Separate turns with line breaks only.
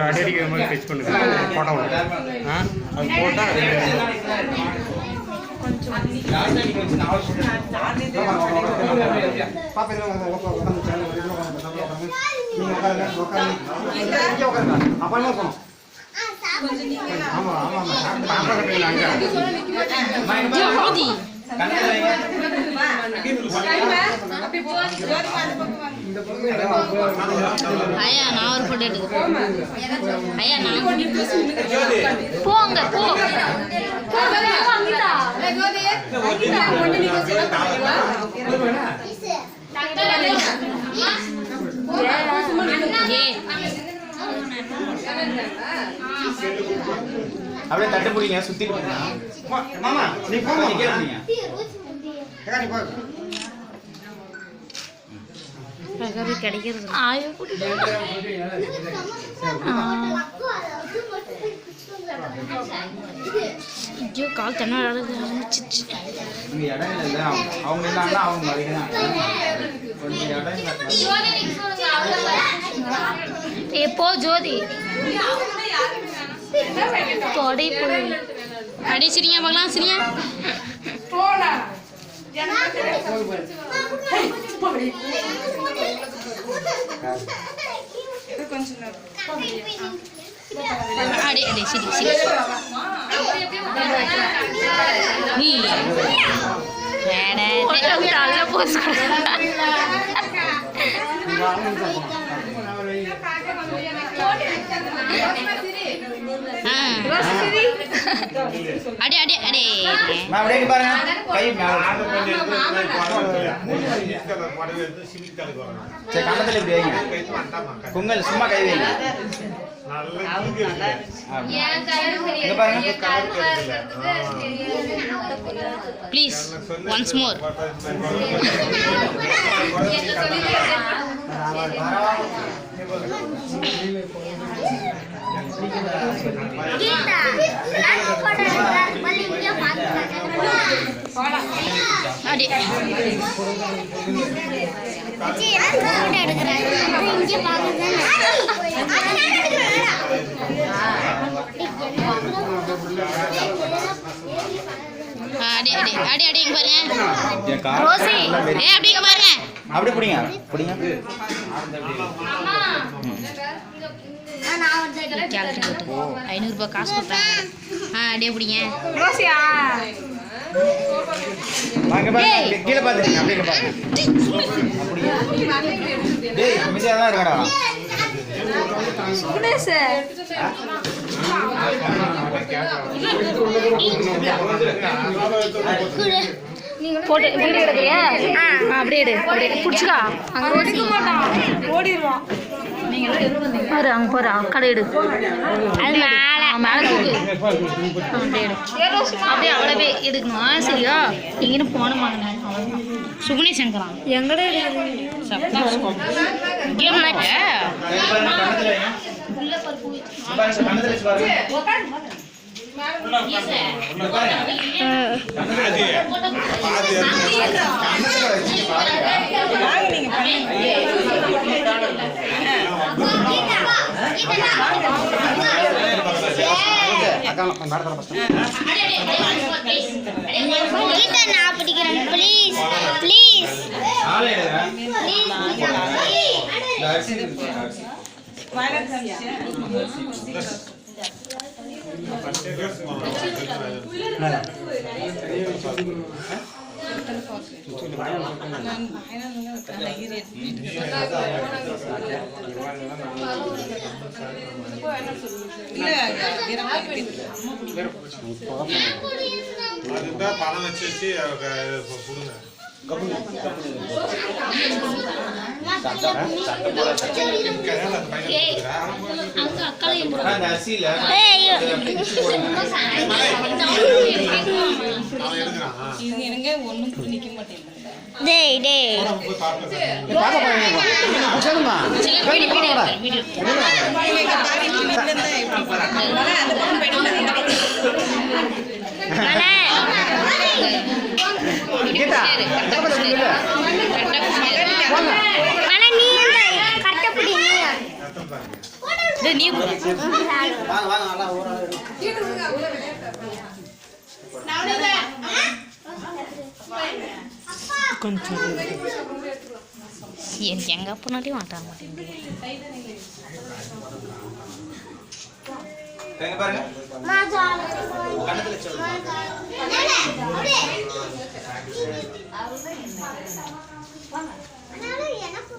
அடிக்கிற மாதிரி டச் பண்ணுங்க போட்டோ அது போட்டால்
ஐயா நான் ஒரு போட்டோ எடுக்கிறேன். ஐயா நான் போங்க போ
அப்படியே தட்டு பிடிங்க சுத்தி மாமா நீ போங்க நீ கேளுங்க
கிடைக்கிறது ஐயோ கால் தண்ணி ஆரம்பிச்சிச்சு.
இடம் இல்லை அவங்க இருந்தாங்கன்னா அவங்க கொஞ்சம் இடம்
எப்போ ஜோதி தொடை போய் அடி சிரியா பார்க்கலாம் சிரியா அடி அடி சிரி சிரி நல்ல போஸ் அடி அடி அடி
பாருங்க கை கண்ணத்துல இப்படி வைங்க பொங்கல் சும்மா கை வைங்க
ப்ளீஸ் ஒன்ஸ் மோர் அடி அடி அடி அடி அடி பாருங்க ரோசி ஏ அப்படி பாருங்க
அப்படி புடிங்க புடிங்க ₹500 காசு கொடுத்தாங்க அப்படியே பிடிங்க ரோசியா வாங்க பாருங்க கீழே பாத்துங்க அப்படியே பாருங்க அப்படியே டேய் அமைதியா தான் இருக்கடா
சுகுணேஷ் போட்டு வீடியோ எடுக்கறியா அப்படியே எடு பிடிச்சிக்கா அங்கே எடுக்க மாட்டான் ஓடிடுவான் பாரு அங்கே பாரு கடை எடு அது மேலே மேலே தூக்கு அப்படியே எடு அப்படியே அவ்வளோவே எடுக்கணும் சரியா இங்கேன்னு போனமாங்க சுகுனி சங்கரான் எங்கட நான் பிடிக்கிறேன் ப்ளீஸ் ப்ளீஸ்
அதுதான் பணம் வச்சு கொடுங்க
அங்க அக்காலையும்
அந்த அரிசியில
டேய் டேய் மலை நீ கரெக்டா புடி
நீ கொஞ்சம் எங்க போனாலையும் மாட்டாங்க மாட்டேங்குது
பாருங்க கண்ணத்துல
எனக்கு